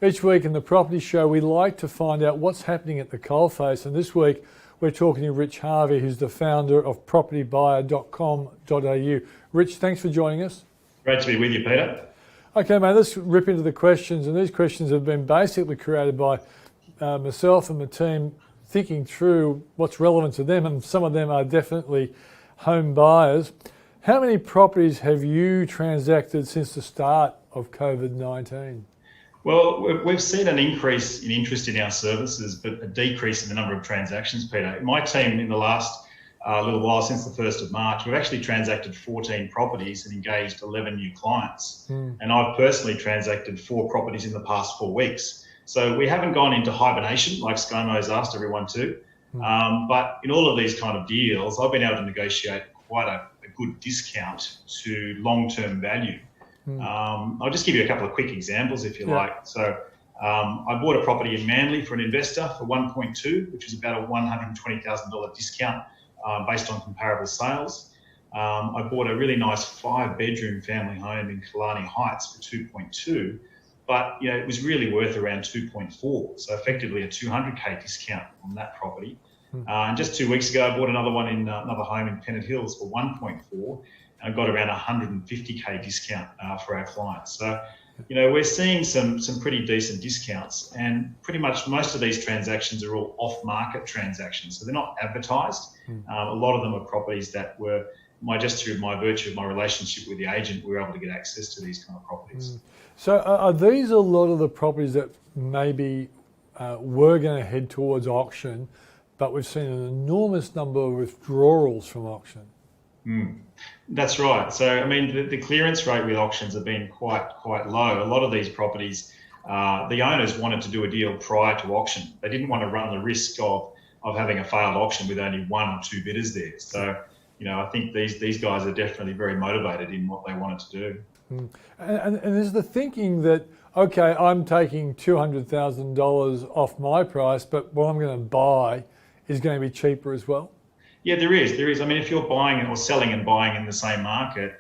Each week in the Property Show, we like to find out what's happening at the coalface. And this week, we're talking to Rich Harvey, who's the founder of propertybuyer.com.au. Rich, thanks for joining us. Great to be with you, Peter. Okay, mate, let's rip into the questions. And these questions have been basically created by myself and the team thinking through what's relevant to them. And some of them are definitely home buyers. How many properties have you transacted since the start of COVID-19? Well, we've seen an increase in interest in our services, but a decrease in the number of transactions, Peter. My team, in the last little while, since the 1st of March, we've actually transacted 14 properties and engaged 11 new clients. And I've personally transacted 4 properties in the past 4 weeks. So we haven't gone into hibernation like ScoMo's asked everyone to. But in all of these kind of deals, I've been able to negotiate quite a good discount to long-term value. I'll just give you a couple of quick examples if you like. So I bought a property in Manly for an investor for 1.2, which is about a $120,000 discount based on comparable sales. I bought a really nice 5-bedroom family home in Killarney Heights for 2.2, but it was really worth around 2.4. So effectively a 200K discount on that property. And just 2 weeks ago, I bought another one in another home in Pennant Hills for 1.4. And got around 150K discount for our clients. So, we're seeing some pretty decent discounts, and pretty much most of these transactions are all off-market transactions. So they're not advertised. A lot of them are properties that were, just through my virtue of my relationship with the agent, we were able to get access to these kind of properties. So are these a lot of the properties that maybe were going to head towards auction, but we've seen an enormous number of withdrawals from auction? That's right. So, the clearance rate with auctions have been quite low. A lot of these properties, the owners wanted to do a deal prior to auction. They didn't want to run the risk of having a failed auction with only 1 or 2 bidders there. So, I think these guys are definitely very motivated in what they wanted to do. And there's the thinking that, okay, I'm taking $200,000 off my price, but what I'm going to buy is going to be cheaper as well. Yeah, there is. If you're buying or selling and buying in the same market,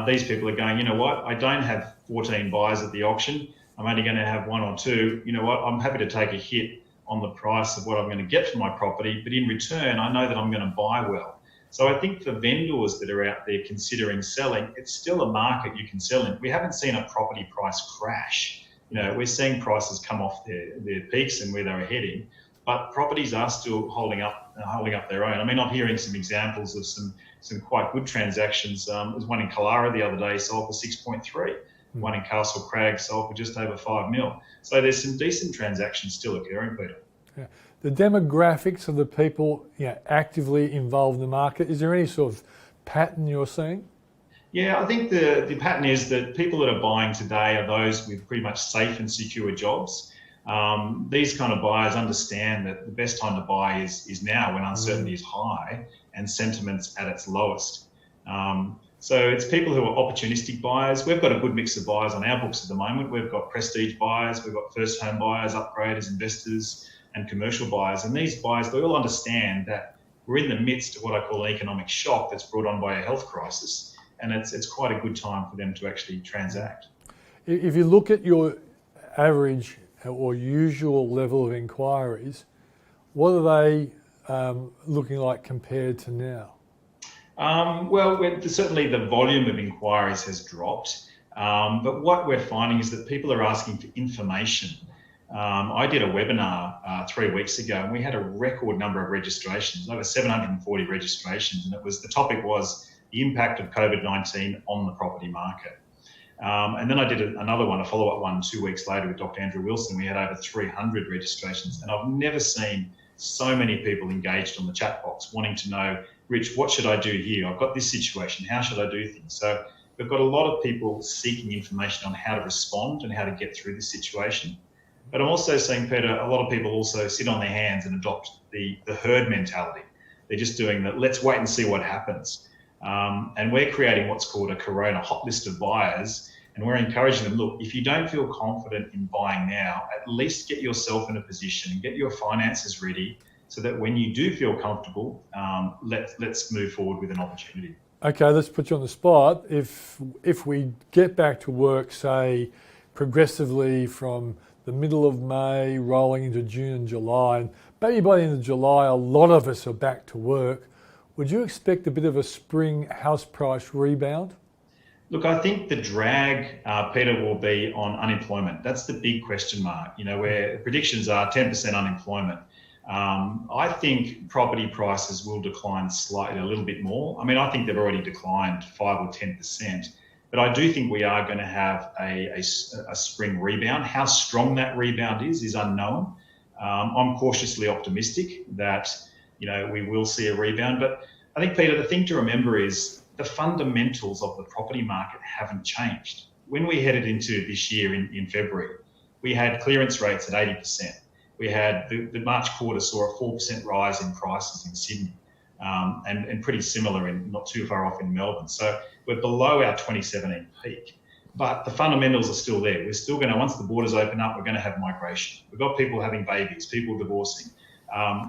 these people are going, you know what, I don't have 14 buyers at the auction. I'm only going to have 1 or 2. You know what, I'm happy to take a hit on the price of what I'm going to get for my property, but in return, I know that I'm going to buy well. So I think for vendors that are out there considering selling, it's still a market you can sell in. We haven't seen a property price crash. We're seeing prices come off their peaks and where they were heading. But properties are still holding up their own. I'm hearing some examples of some quite good transactions. There was one in Killara the other day sold for 6.3. One in Castle Crag sold for just over 5 mil. So there's some decent transactions still occurring, Peter. Yeah. The demographics of the people actively involved in the market, is there any sort of pattern you're seeing? Yeah, I think the pattern is that people that are buying today are those with pretty much safe and secure jobs. These kind of buyers understand that the best time to buy is now, when uncertainty is high and sentiment's at its lowest. So it's people who are opportunistic buyers. We've got a good mix of buyers on our books at the moment. We've got prestige buyers, we've got first home buyers, upgraders, investors, and commercial buyers. And these buyers, they all understand that we're in the midst of what I call an economic shock that's brought on by a health crisis. And it's quite a good time for them to actually transact. If you look at your average or usual level of inquiries, what are they looking like compared to now? Certainly the volume of inquiries has dropped, but what we're finding is that people are asking for information. I did a webinar 3 weeks ago, and we had a record number of registrations, over 740 registrations, and the topic was the impact of COVID-19 on the property market. And then I did another one, a follow-up one 2 weeks later with Dr. Andrew Wilson. We had over 300 registrations, and I've never seen so many people engaged on the chat box wanting to know, Rich, what should I do here? I've got this situation. How should I do things? So we've got a lot of people seeking information on how to respond and how to get through this situation. But I'm also seeing, Peter, a lot of people also sit on their hands and adopt the herd mentality. They're just doing that, let's wait and see what happens. And we're creating what's called a Corona hot list of buyers, and we're encouraging them, look, if you don't feel confident in buying now, at least get yourself in a position and get your finances ready so that when you do feel comfortable, let's move forward with an opportunity. Okay, let's put you on the spot. If we get back to work, say, progressively from the middle of May, rolling into June and July, and maybe by the end of July, a lot of us are back to work. Would you expect a bit of a spring house price rebound? Look, I think the drag, Peter, will be on unemployment. That's the big question mark, where predictions are 10% unemployment. I think property prices will decline slightly, a little bit more. I mean, I think they've already declined 5 or 10%, but I do think we are going to have a spring rebound. How strong that rebound is unknown. I'm cautiously optimistic that, we will see a rebound. But I think, Peter, the thing to remember is the fundamentals of the property market haven't changed. When we headed into this year in February, we had clearance rates at 80%. We had the March quarter saw a 4% rise in prices in Sydney, and pretty similar not too far off in Melbourne. So we're below our 2017 peak, but the fundamentals are still there. We're still going to, once the borders open up, we're going to have migration. We've got people having babies, people divorcing.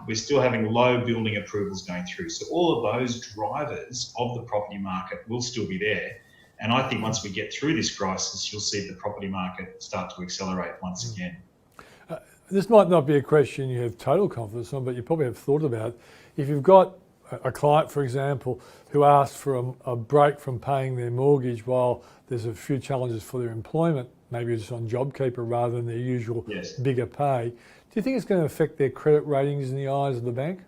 We're still having low building approvals going through. So all of those drivers of the property market will still be there. And I think once we get through this crisis, you'll see the property market start to accelerate once again. This might not be a question you have total confidence on, but you probably have thought about. If you've got a client, for example, who asks for a break from paying their mortgage while there's a few challenges for their employment, maybe it's on JobKeeper rather than their usual bigger pay, do you think it's going to affect their credit ratings in the eyes of the bank?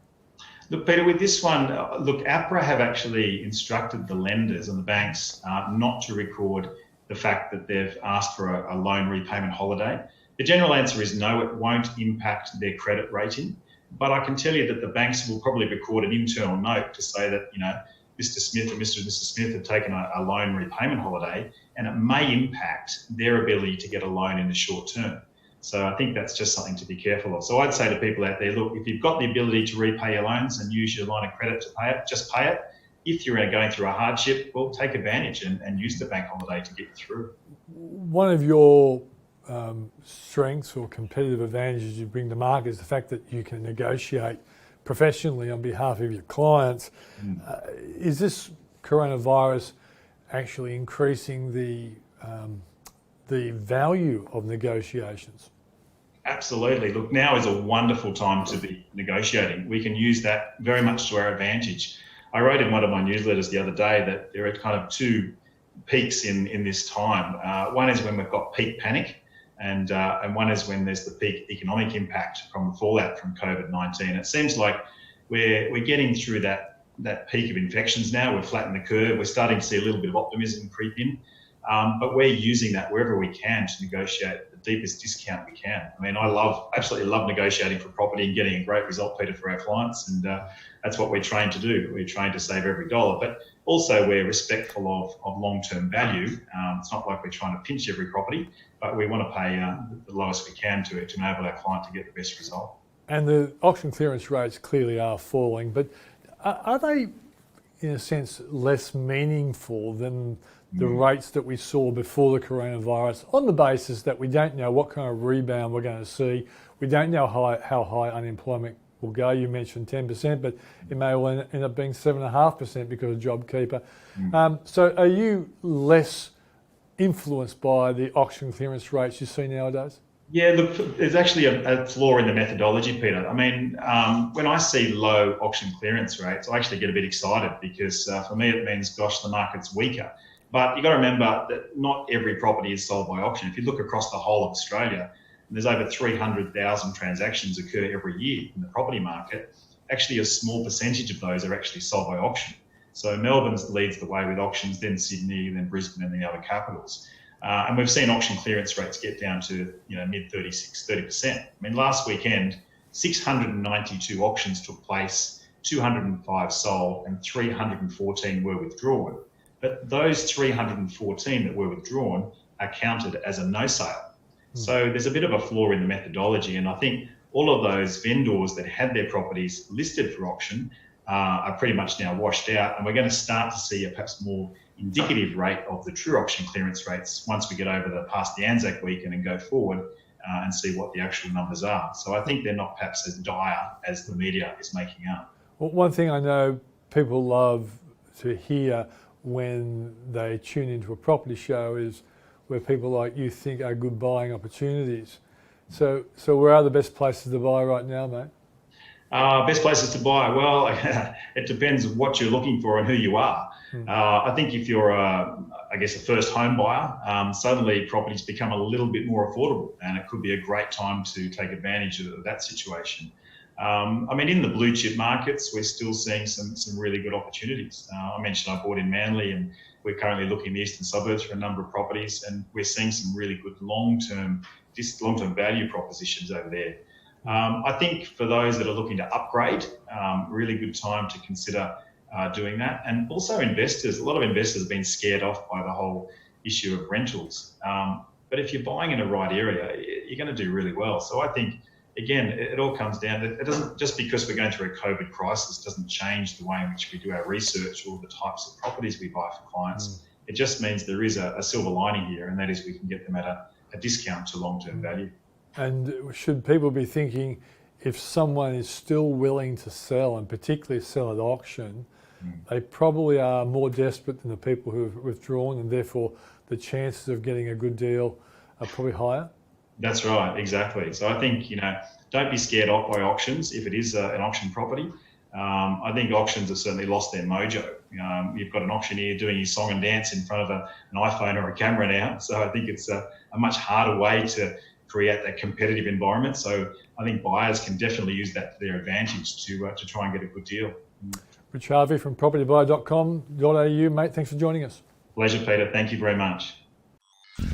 Look, Peter, with this one, APRA have actually instructed the lenders and the banks not to record the fact that they've asked for a loan repayment holiday. The general answer is no, it won't impact their credit rating. But I can tell you that the banks will probably record an internal note to say that, Mr. Smith and Mr. and Mrs. Smith have taken a loan repayment holiday, and it may impact their ability to get a loan in the short term. So I think that's just something to be careful of. So I'd say to people out there, look, if you've got the ability to repay your loans and use your line of credit to pay it, just pay it. If you're going through a hardship, well, take advantage and use the bank holiday to get you through. One of your strengths or competitive advantages you bring to market is the fact that you can negotiate professionally on behalf of your clients. Is this coronavirus actually increasing the value of negotiations? Absolutely. Look, now is a wonderful time to be negotiating. We can use that very much to our advantage. I wrote in one of my newsletters the other day that there are kind of two peaks in this time. One is when we've got peak panic, and one is when there's the peak economic impact from the fallout from COVID-19. It seems like we're getting through that peak of infections now. We're flattening the curve. We're starting to see a little bit of optimism creep in, but we're using that wherever we can to negotiate the deepest discount we can. I mean, absolutely love negotiating for property and getting a great result, Peter, for our clients, and that's what we're trained to do. We're trained to save every dollar, but also we're respectful of long-term value. It's not like we're trying to pinch every property, but we want to pay the lowest we can to enable our client to get the best result. And the auction clearance rates clearly are falling, but are they, in a sense, less meaningful than the rates that we saw before the coronavirus, on the basis that we don't know what kind of rebound we're going to see? We don't know how high unemployment will go. You mentioned 10%, but it may well end up being 7.5% because of JobKeeper. So are you less influenced by the auction clearance rates you see nowadays? Yeah, look, there's actually a flaw in the methodology, Peter. I mean, when I see low auction clearance rates, I actually get a bit excited because for me it means, gosh, the market's weaker. But you've got to remember that not every property is sold by auction. If you look across the whole of Australia, there's over 300,000 transactions occur every year in the property market. Actually, a small percentage of those are actually sold by auction. So Melbourne leads the way with auctions, then Sydney, then Brisbane and the other capitals. And we've seen auction clearance rates get down to mid 30%. I mean, last weekend, 692 auctions took place, 205 sold and 314 were withdrawn. But those 314 that were withdrawn are counted as a no sale. So there's a bit of a flaw in the methodology, and I think all of those vendors that had their properties listed for auction are pretty much now washed out, and we're going to start to see a perhaps more indicative rate of the true auction clearance rates once we get over past the Anzac weekend and go forward and see what the actual numbers are. So I think they're not perhaps as dire as the media is making out. Well, one thing I know people love to hear when they tune into a property show is where people like you think are good buying opportunities. So where are the best places to buy right now, mate? Best places to buy? Well, it depends what you're looking for and who you are. I think if you're, a first home buyer, suddenly properties become a little bit more affordable, and it could be a great time to take advantage of that situation. In the blue chip markets, we're still seeing some really good opportunities. I mentioned I bought in Manly, and we're currently looking in the eastern suburbs for a number of properties, and we're seeing some really good long-term value propositions over there. I think for those that are looking to upgrade, really good time to consider doing that. And also investors, a lot of investors have been scared off by the whole issue of rentals. But if you're buying in the right area, you're going to do really well. So I think, again, it all comes down, it doesn't, just because we're going through a COVID crisis doesn't change the way in which we do our research or the types of properties we buy for clients. It just means there is a silver lining here, and that is we can get them at a discount to long-term value. And should people be thinking, if someone is still willing to sell, and particularly sell at auction, they probably are more desperate than the people who have withdrawn, and therefore the chances of getting a good deal are probably higher? That's right, exactly. So I think, don't be scared off by auctions if it is an auction property. I think auctions have certainly lost their mojo. You've got an auctioneer doing his song and dance in front of an iPhone or a camera now. So I think it's a much harder way to create that competitive environment. So I think buyers can definitely use that to their advantage to try and get a good deal. Rich Harvey from propertybuyer.com.au, mate. Thanks for joining us. Pleasure, Peter. Thank you very much.